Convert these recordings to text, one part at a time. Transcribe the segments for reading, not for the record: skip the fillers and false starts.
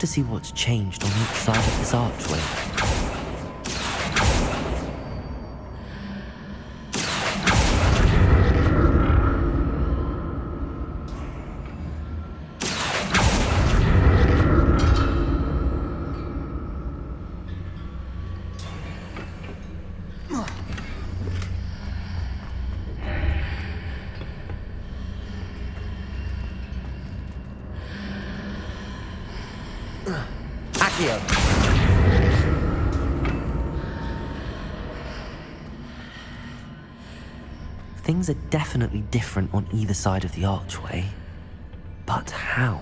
to see what's changed on each side of this archway. Things are definitely different on either side of the archway. But how?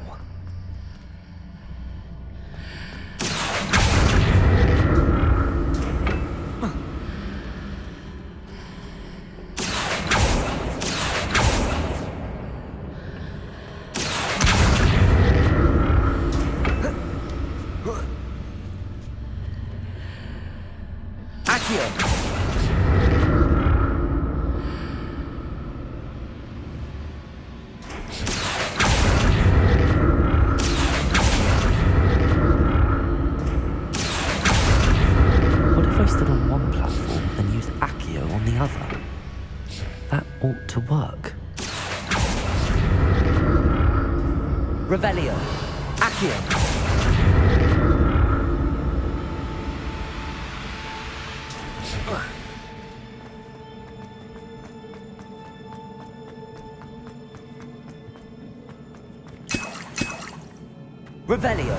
Ought to work. Revelio. Accio. Revelio.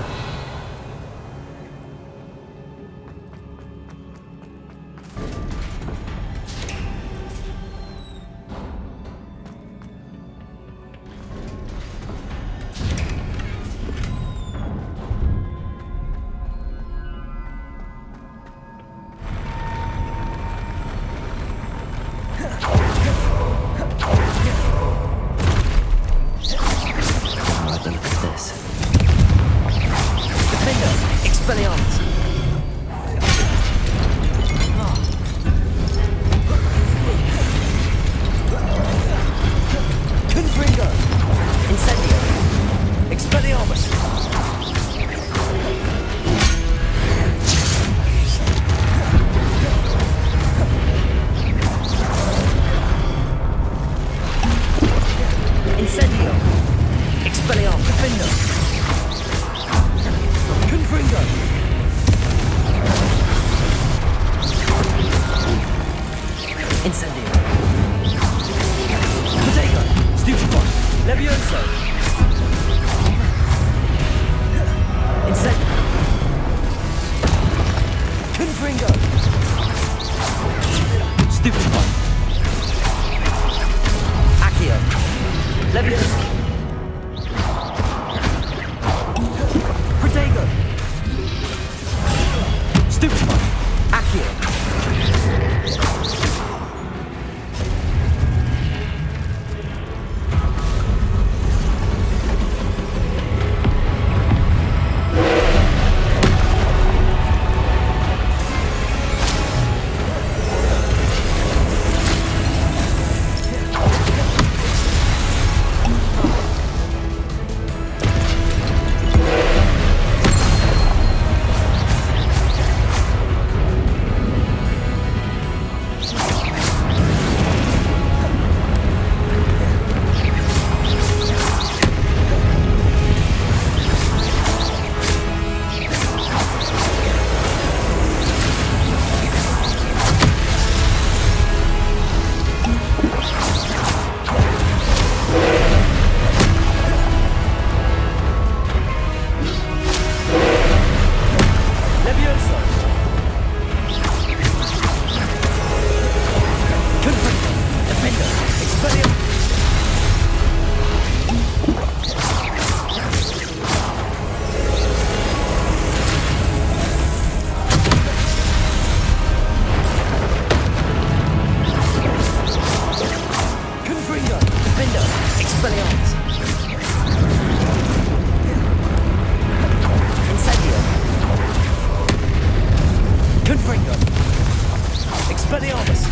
Expelliarmus!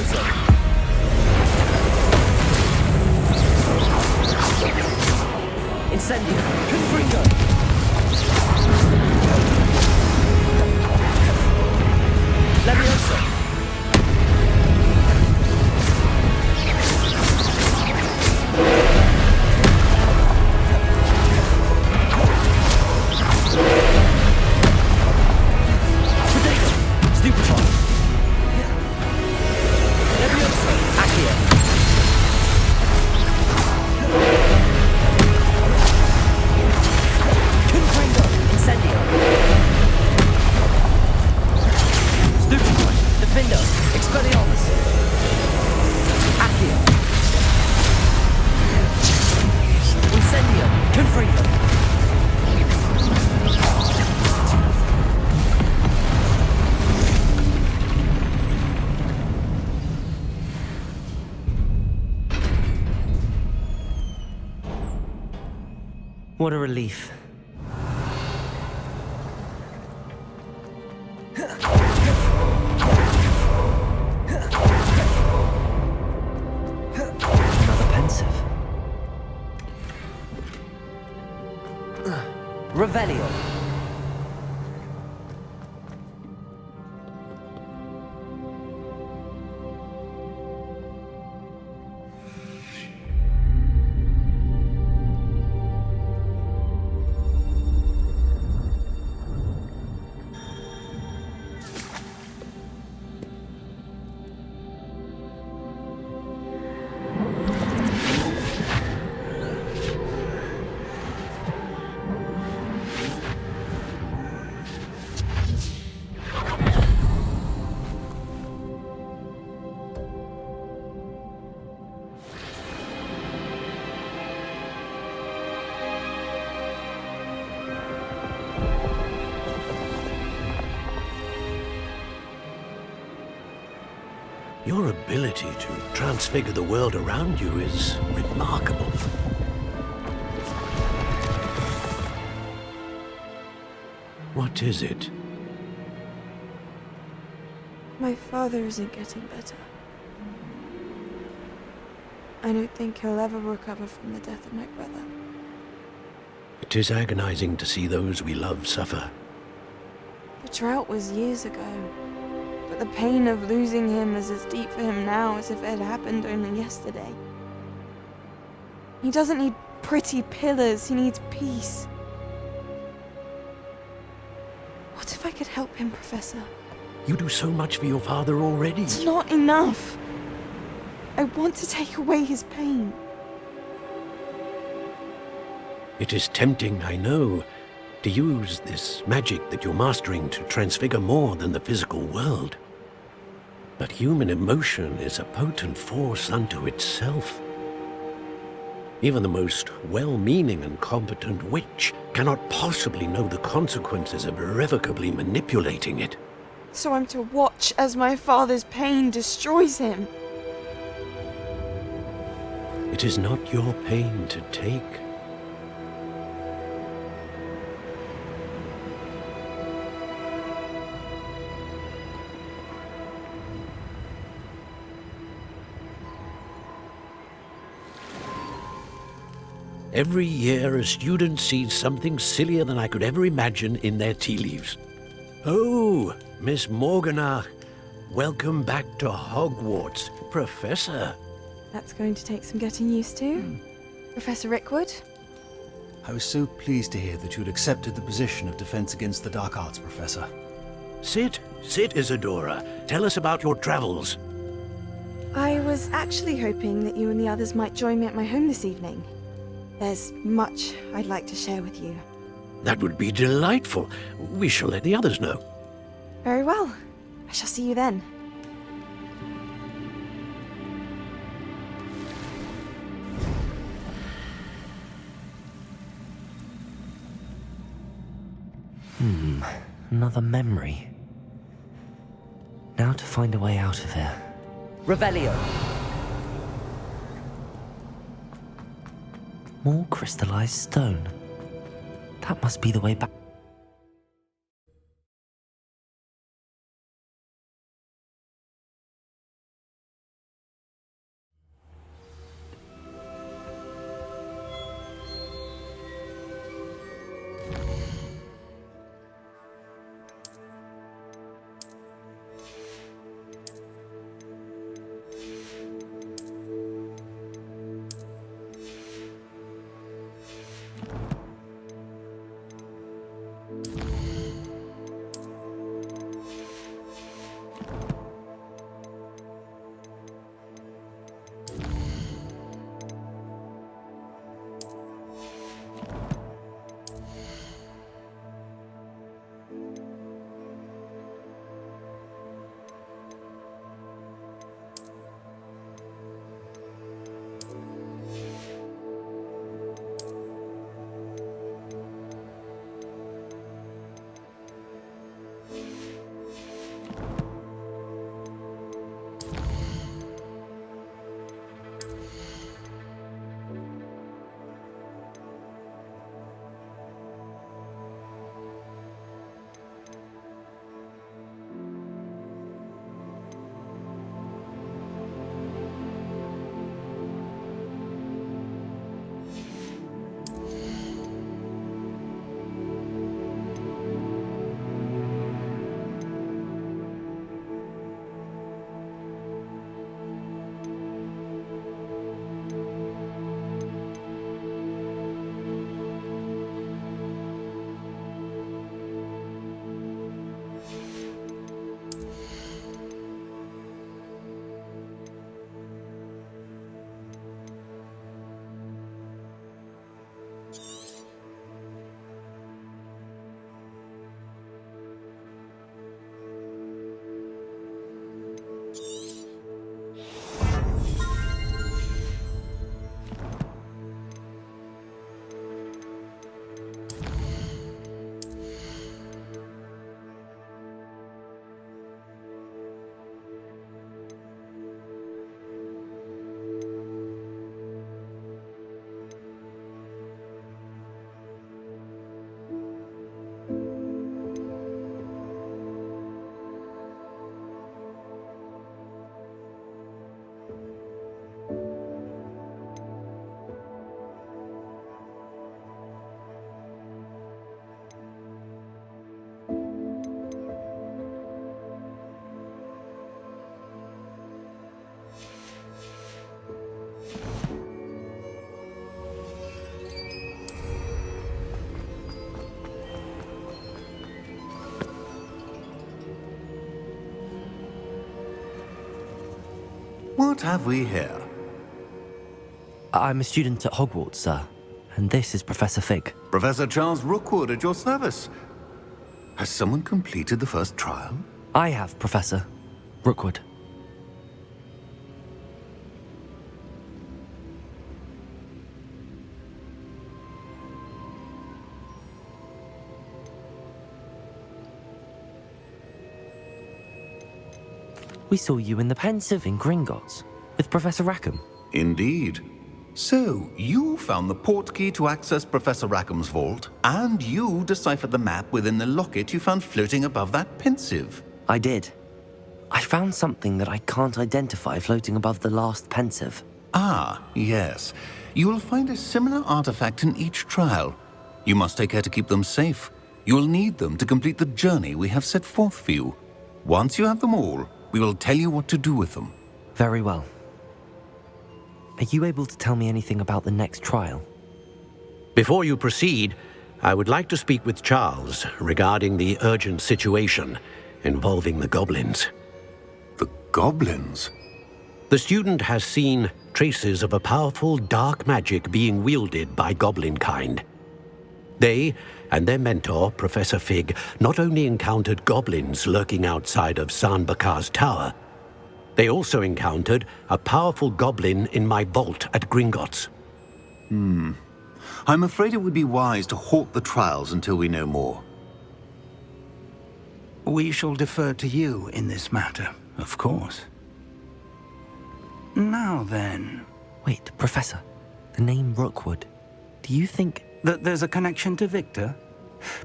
Levioso! Incendio! Confringo! Levioso! Stupefy! Levioso! Accio! Confringo! Incendio! Stupefy! Defendo! Expelliarmus! Accio! Incendio! Confringo! What a relief. Another pensive. Revelio! Your ability to transfigure the world around you is remarkable. What is it? My father isn't getting better. I don't think he'll ever recover from the death of my brother. It is agonizing to see those we love suffer. The drought was years ago, but the pain of losing him is as deep for him now as if it had happened only yesterday. He doesn't need pretty pillars, he needs peace. What if I could help him, Professor? You do so much for your father already. It's not enough. I want to take away his pain. It is tempting, I know, to use this magic that you're mastering to transfigure more than the physical world. But human emotion is a potent force unto itself. Even the most well-meaning and competent witch cannot possibly know the consequences of irrevocably manipulating it. So I'm to watch as my father's pain destroys him. It is not your pain to take. Every year, a student sees something sillier than I could ever imagine in their tea leaves. Oh, Miss Morganach, welcome back to Hogwarts, Professor. That's going to take some getting used to. Professor Rickwood? I was so pleased to hear that you had accepted the position of Defense Against the Dark Arts, Professor. Sit, Isadora. Tell us about your travels. I was actually hoping that you and the others might join me at my home this evening. There's much I'd like to share with you. That would be delightful. We shall let the others know. Very well. I shall see you then. Another memory. Now to find a way out of here. Revelio. More crystallized stone. That must be the way back. What have we here? I'm a student at Hogwarts, sir. And this is Professor Fig. Professor Charles Rookwood at your service. Has someone completed the first trial? I have, Professor Rookwood. We saw you in the Pensive in Gringotts with Professor Rackham. Indeed. So, you found the portkey to access Professor Rackham's vault, and you deciphered the map within the locket you found floating above that Pensive. I did. I found something that I can't identify floating above the last Pensive. Ah, yes. You will find a similar artifact in each trial. You must take care to keep them safe. You will need them to complete the journey we have set forth for you. Once you have them all, we will tell you what to do with them. Very well. Are you able to tell me anything about the next trial? Before you proceed, I would like to speak with Charles regarding the urgent situation involving the goblins. The goblins? The student has seen traces of a powerful dark magic being wielded by goblin kind. They and their mentor, Professor Fig, not only encountered goblins lurking outside of San Bakar's tower, they also encountered a powerful goblin in my vault at Gringotts. I'm afraid it would be wise to halt the trials until we know more. We shall defer to you in this matter, of course. Now then, Wait, Professor. The name Rookwood. Do you think... that there's a connection to Victor?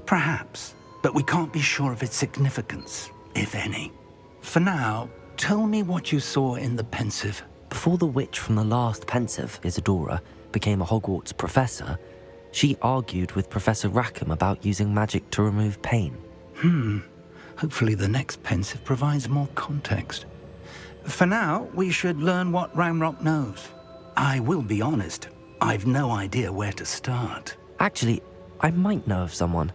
Perhaps, but we can't be sure of its significance, if any. For now, tell me what you saw in the Pensive. Before the witch from the last Pensive, Isadora, became a Hogwarts professor, she argued with Professor Rackham about using magic to remove pain. Hopefully the next Pensive provides more context. For now, we should learn what Ramrock knows. I will be honest, I've no idea where to start. Actually, I might know of someone.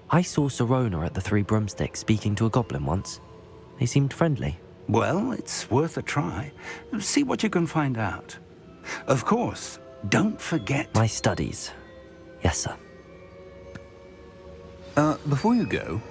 I saw Serona at the Three Broomsticks speaking to a goblin once. They seemed friendly. Well, it's worth a try. See what you can find out. Of course, don't forget... My studies. Yes, sir. Before you go,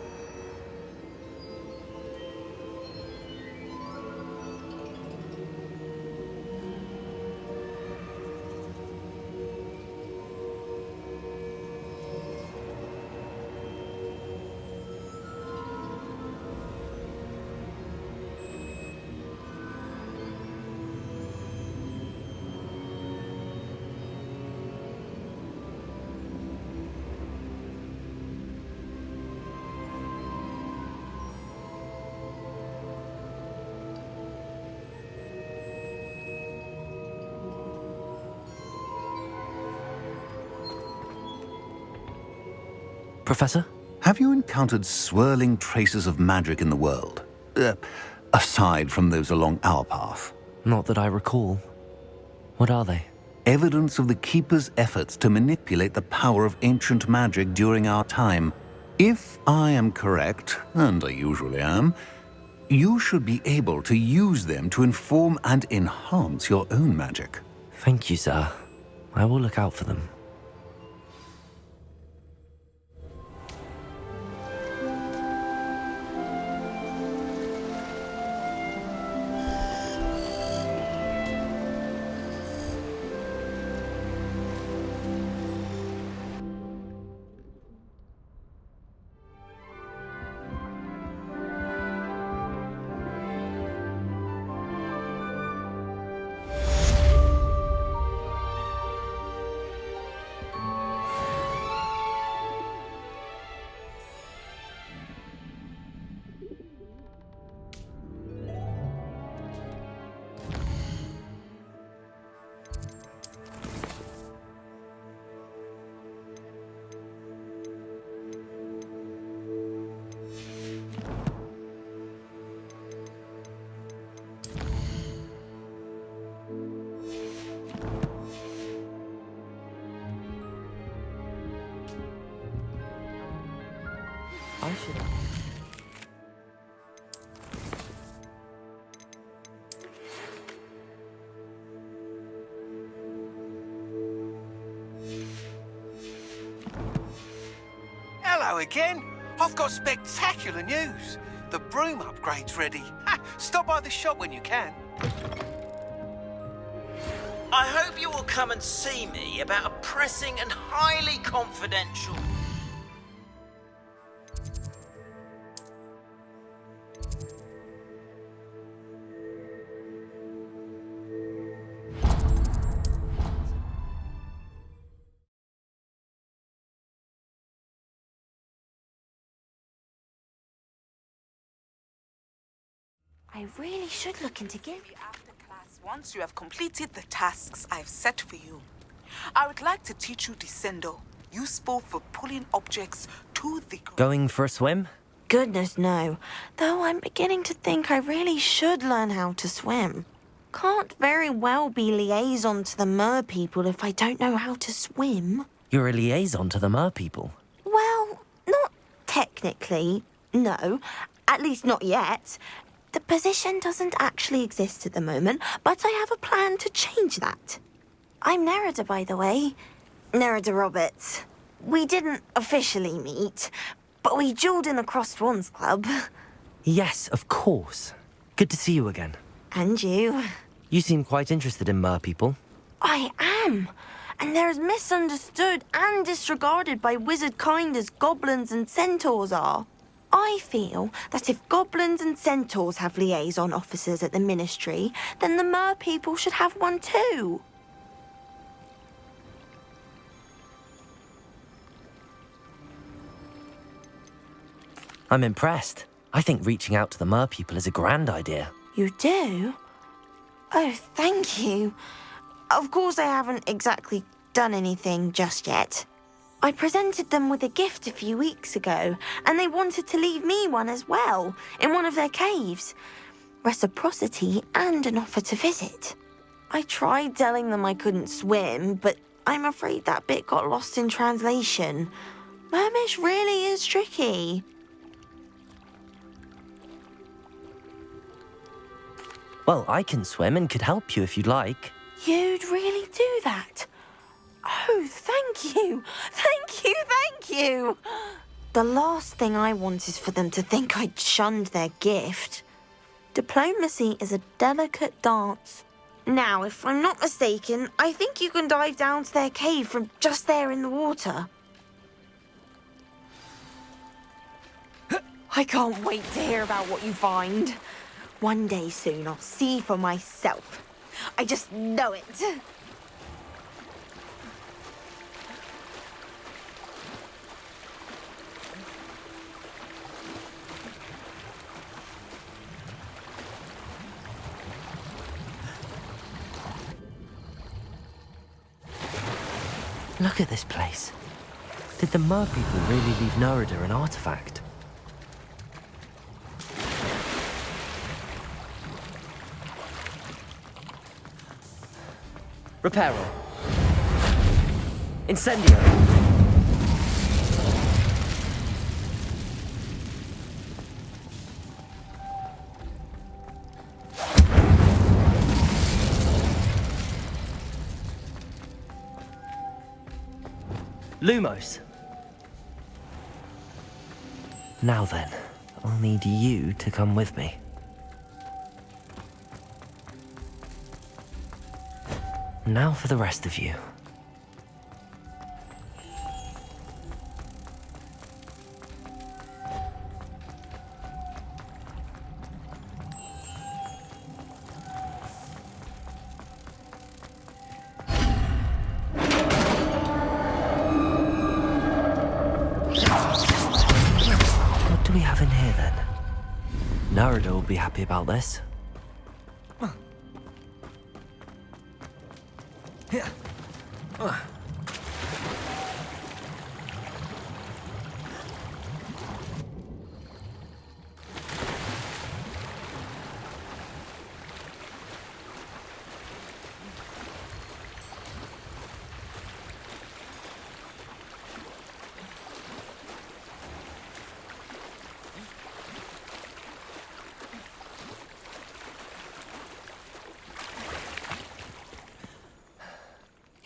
Professor? have you encountered swirling traces of magic in the world? Aside from those along our path. Not that I recall. What are they? Evidence of the Keeper's efforts to manipulate the power of ancient magic during our time. If I am correct, and I usually am, you should be able to use them to inform and enhance your own magic. Thank you, sir. I will look out for them. again? I've got spectacular news. The broom upgrade's ready. Ha, stop by the shop when you can. I hope you will come and see me about a pressing and highly confidential... I really should look into See you after class once you have completed the tasks I've set for you. I would like to teach you Descendo, useful for pulling objects to the ground. Going for a swim? Goodness, no. Though I'm beginning to think I really should learn how to swim. Can't very well be liaison to the mer people if I don't know how to swim. You're a liaison to the mer people. Well, not technically, no. At least not yet. The position doesn't actually exist at the moment, but I have a plan to change that. I'm Nerida, by the way. Nerida Roberts. We didn't officially meet, but we duelled in the Crossed Wands Club. Yes, of course. Good to see you again. And you. You seem quite interested in mer people. I am. And they're as misunderstood and disregarded by wizard kind as goblins and centaurs are. I feel that if goblins and centaurs have liaison officers at the ministry, then the mer people should have one too. I'm impressed. I think reaching out to the mer people is a grand idea. You do? Oh, thank you. Of course I haven't exactly done anything just yet. I presented them with a gift a few weeks ago, and they wanted to leave me one as well, in one of their caves. Reciprocity and an offer to visit. I tried telling them I couldn't swim, but I'm afraid that bit got lost in translation. Mermish really is tricky. Well, I can swim and could help you if you'd like. You'd really do that? Oh, thank you. Thank you, thank you. The last thing I want is for them to think I'd shunned their gift. Diplomacy is a delicate dance. Now, if I'm not mistaken, I think you can dive down to their cave from just there in the water. I can't wait to hear about what you find. One day soon, I'll see for myself. I just know it. Look at this place. Did the mer people really leave Nerida an artifact? Reparo. Incendio. Lumos. Now then, I'll need you to come with me. Now for the rest of you. What do we have in here then? Nerida will be happy about this.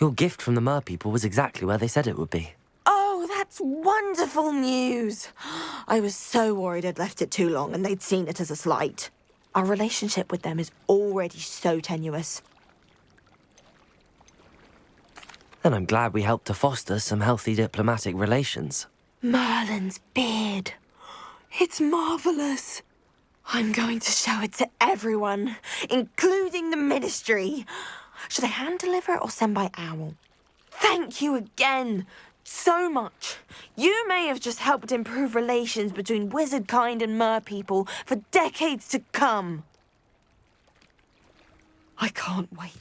Your gift from the mer people was exactly where they said it would be. Oh, that's That's wonderful news! I was so worried I'd left it too long and they'd seen it as a slight. Our relationship with them is already so tenuous. Then I'm glad we helped to foster some healthy diplomatic relations. Merlin's beard. It's marvellous. I'm going to show it to everyone, including the Ministry. Should I hand deliver it or send by owl? Thank you again. So much. You may have just helped improve relations between wizard kind and mer people for decades to come. I can't wait.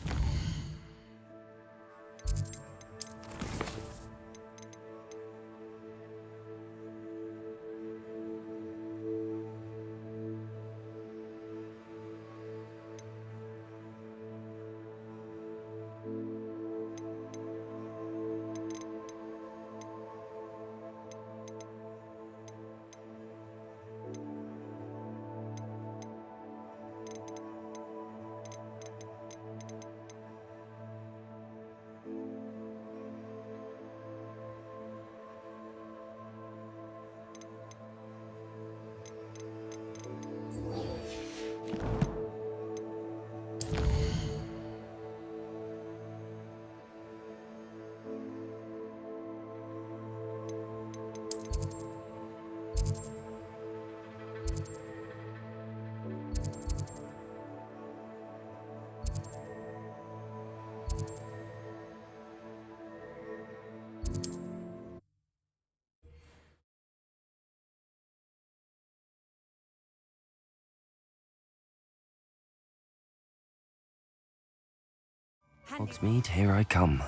Hogsmeade, here I come.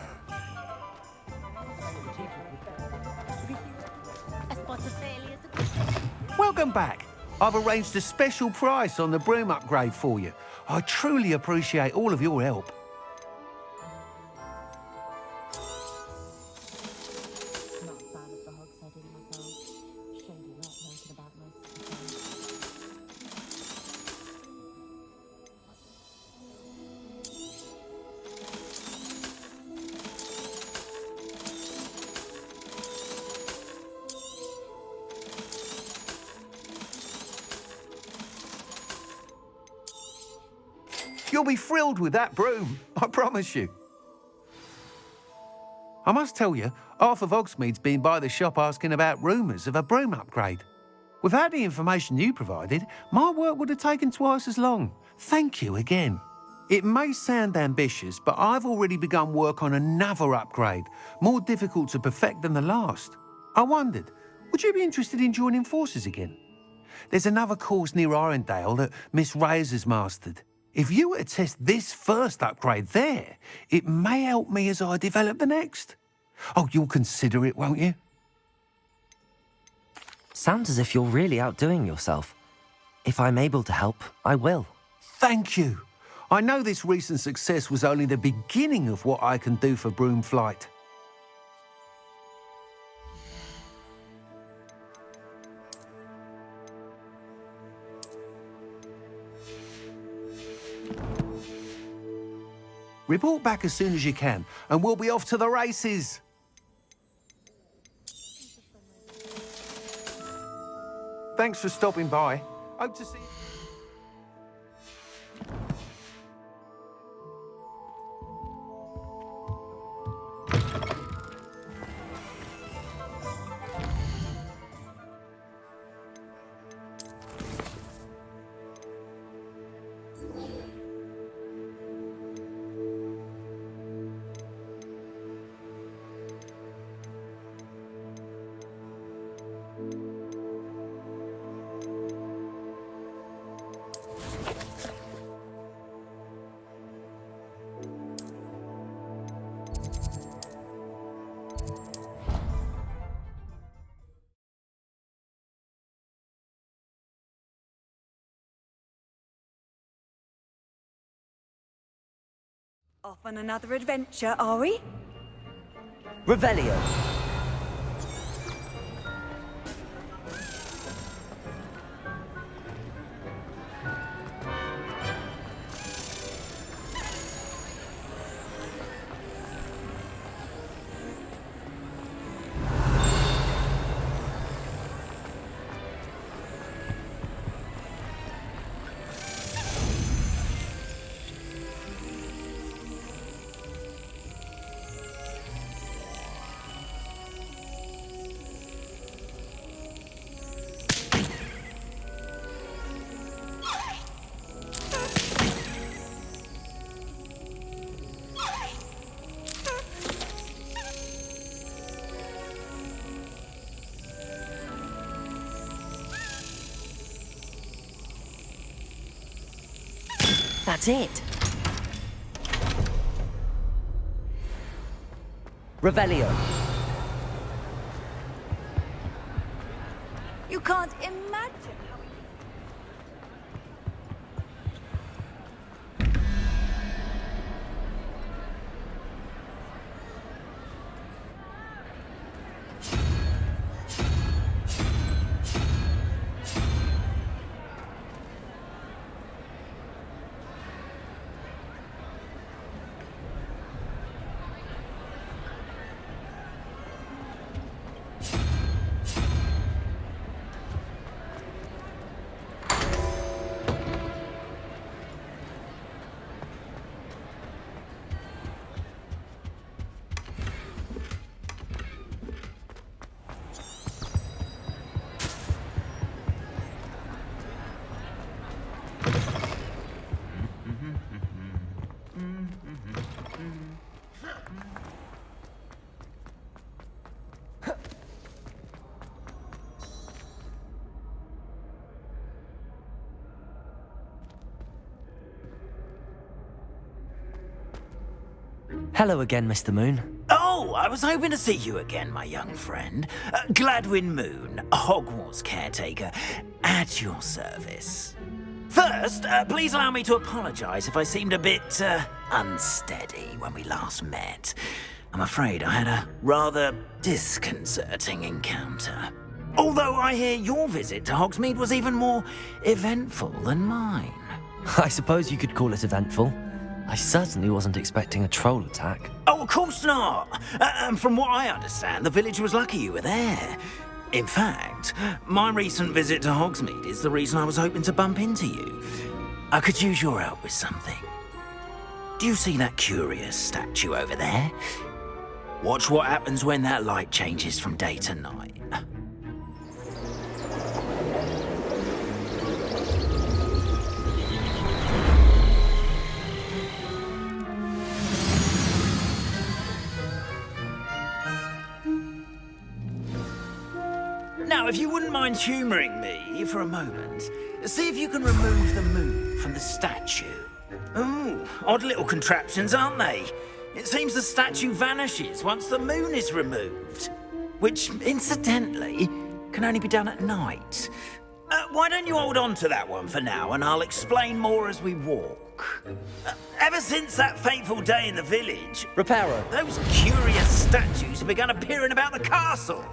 Welcome back. I've arranged a special price on the broom upgrade for you. I truly appreciate all of your help. You'll be thrilled with that broom, I promise you. I must tell you, half of Hogsmeade's been by the shop asking about rumours of a broom upgrade. Without the information you provided, my work would have taken twice as long. Thank you again. It may sound ambitious, but I've already begun work on another upgrade, more difficult to perfect than the last. I wondered, would you be interested in joining forces again? There's another course near Arendelle that Miss Reyes has mastered. If you were to test this first upgrade there, it may help me as I develop the next. Oh, you'll consider it, won't you? Sounds as if you're really outdoing yourself. If I'm able to help, I will. Thank you. I know this recent success was only the beginning of what I can do for Broomflight. Report back as soon as you can, and we'll be off to the races. Thanks for stopping by. Hope to see you. Off on another adventure, are we? Revelio. That's it. Revelio. You can't imagine how he... Hello again, Mr. Moon. Oh, I was hoping to see you again, my young friend. Gladwin Moon, Hogwarts caretaker, at your service. First, please allow me to apologise if I seemed a bit unsteady when we last met. I'm afraid I had a rather disconcerting encounter. Although I hear your visit to Hogsmeade was even more eventful than mine. I suppose you could call it eventful. I certainly wasn't expecting a troll attack. Oh, of course not. And from what I understand, the village was lucky you were there. In fact, my recent visit to Hogsmeade is the reason I was hoping to bump into you. I could use your help with something. Do you see that curious statue over there? Watch what happens when that light changes from day to night. Now, if you wouldn't mind humouring me for a moment, see if you can remove the moon from the statue. Ooh, odd little contraptions, aren't they? It seems the statue vanishes once the moon is removed, which, incidentally, can only be done at night. Why don't you hold on to that one for now, and I'll explain more as we walk. Ever since that fateful day in the village, Reparo. those curious statues have begun appearing about the castle.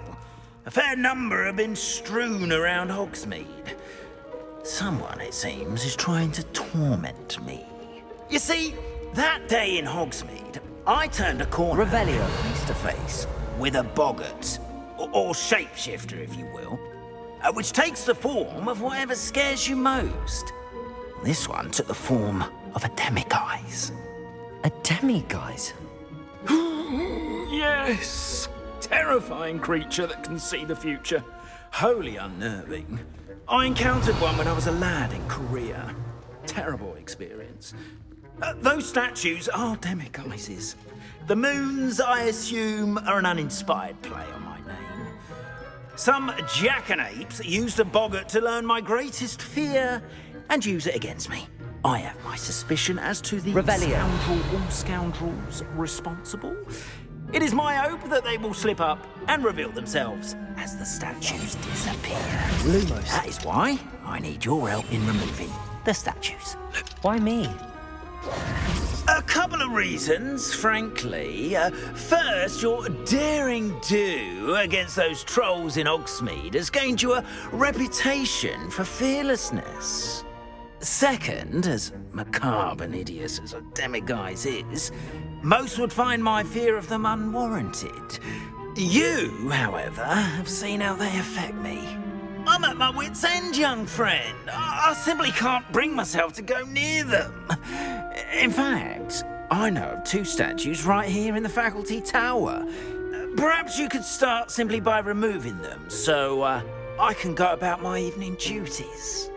A fair number have been strewn around Hogsmeade. Someone, it seems, is trying to torment me. You see, that day in Hogsmeade, I turned a corner Revelio. face to face with a boggart, or shapeshifter, if you will, which takes the form of whatever scares you most. This one took the form of a demiguise. A demiguise? Yes! Terrifying creature that can see the future. Wholly unnerving. I encountered one when I was a lad in Korea. Terrible experience. Those statues are demiguises. The moons, I assume, are an uninspired play on my name. Some jackanapes used a boggart to learn my greatest fear and use it against me. I have my suspicion as to the Revelio. scoundrel or scoundrels responsible. It is my hope that they will slip up and reveal themselves as the statues disappear. Lumos. That is why I need your help in removing the statues. Why me? A couple of reasons, frankly. First, your daring do against those trolls in Hogsmeade has gained you a reputation for fearlessness. Second, as macabre and hideous as a demiguise is, most would find my fear of them unwarranted. You, however, have seen how they affect me. I'm at my wit's end, young friend. I simply can't bring myself to go near them. In fact, I know of two statues right here in the faculty tower. Perhaps you could start simply by removing them, so I can go about my evening duties.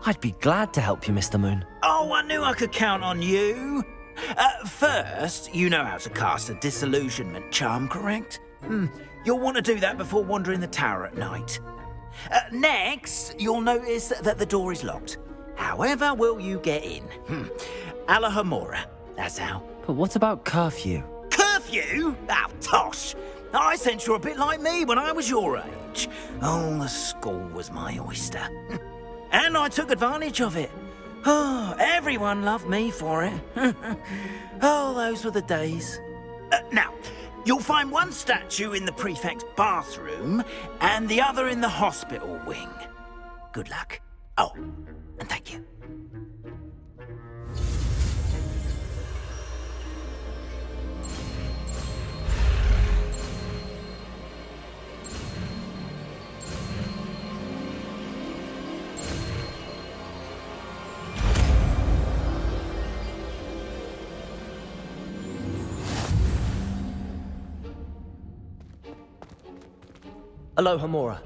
I'd be glad to help you, Mr. Moon. Oh, I knew I could count on you. First, you know how to cast a disillusionment charm, correct? You'll want to do that before wandering the tower at night. Next, you'll notice that the door is locked. However will you get in? Alahomora, that's how. But what about curfew? Curfew? Oh, tosh. I sense you're a bit like me when I was your age. Oh, the school was my oyster. And I took advantage of it. Oh, everyone loved me for it. Oh, those were the days. Now, you'll find one statue in the prefect's bathroom and the other in the hospital wing. Good luck. Oh, and thank you. Alohomora.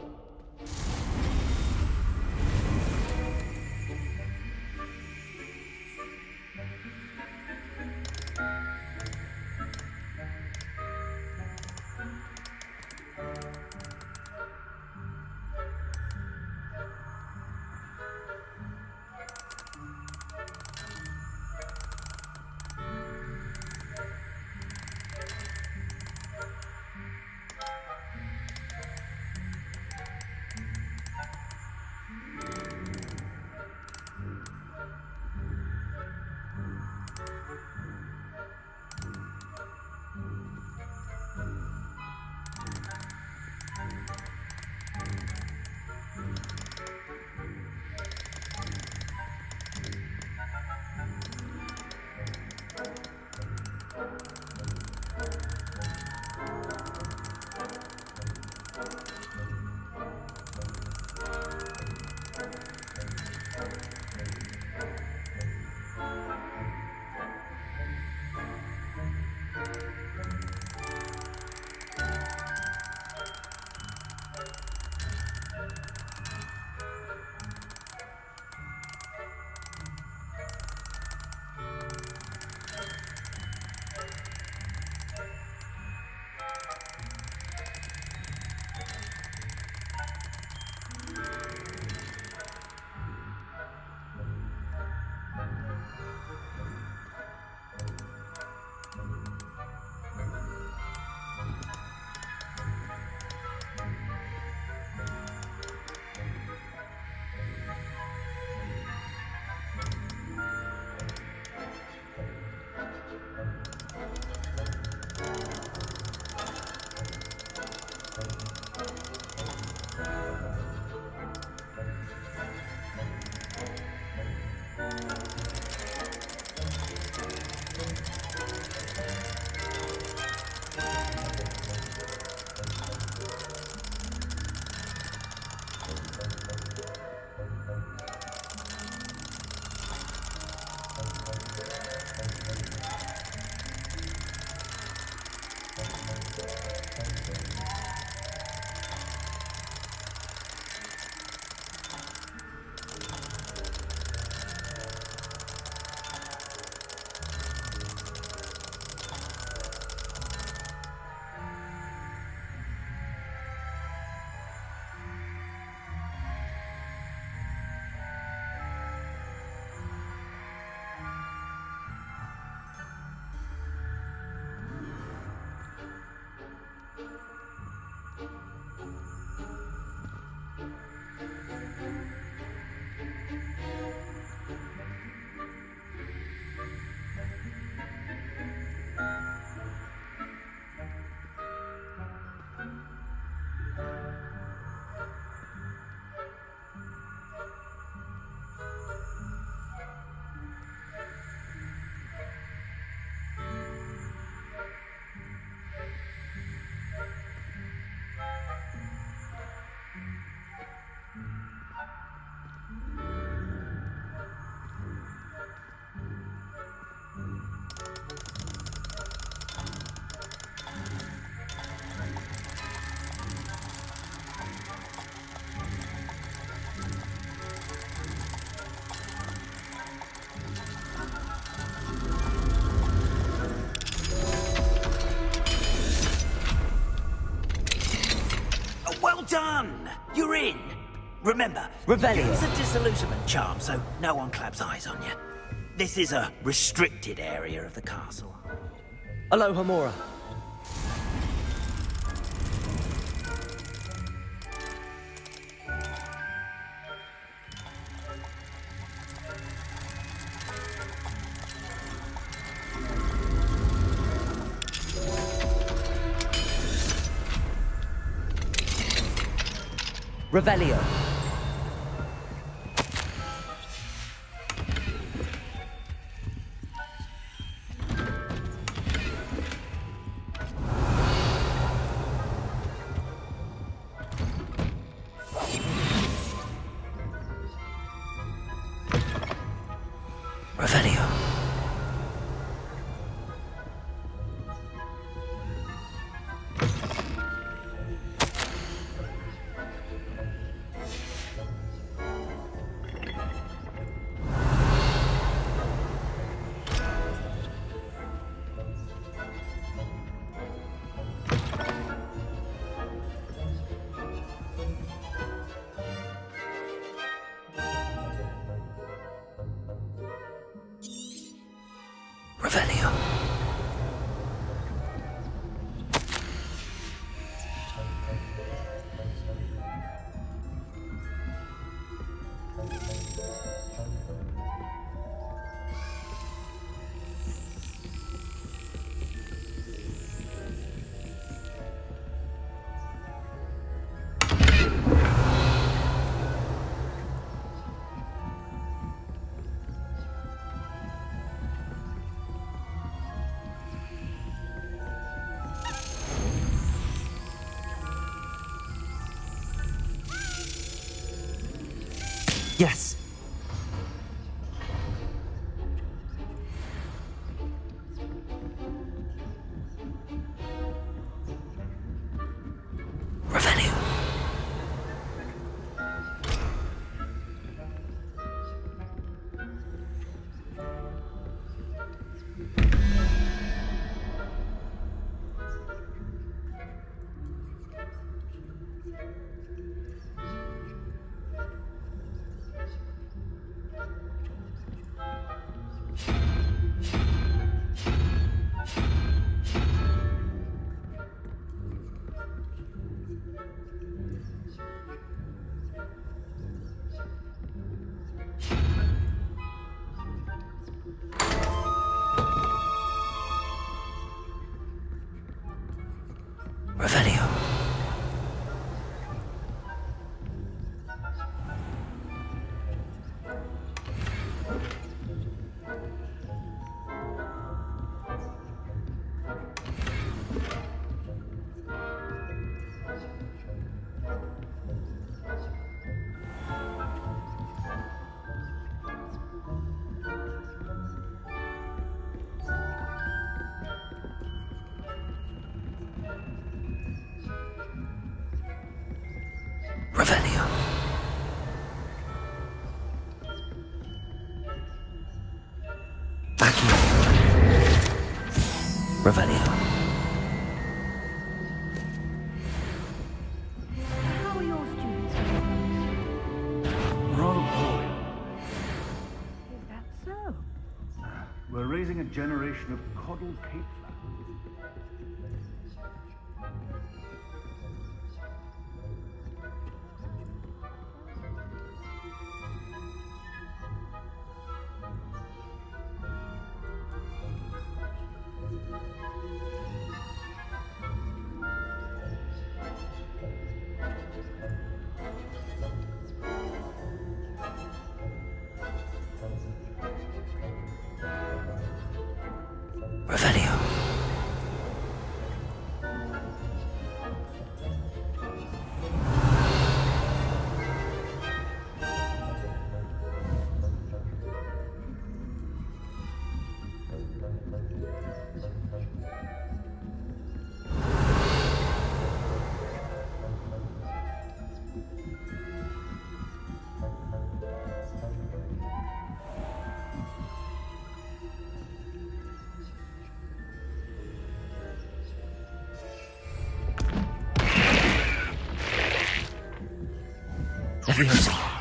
Well done! You're in. Remember, Revelio. it's a disillusionment charm, so no one claps eyes on you. This is a restricted area of the castle. Alohomora. Revelio. Revelio. Revelio. Yes. Revelio. Revelio. Revelio. Accio. Revelio. How are your students? Rather poorly. Is that so? We're raising a generation of coddled cape flappers. Revelio. Leviosa.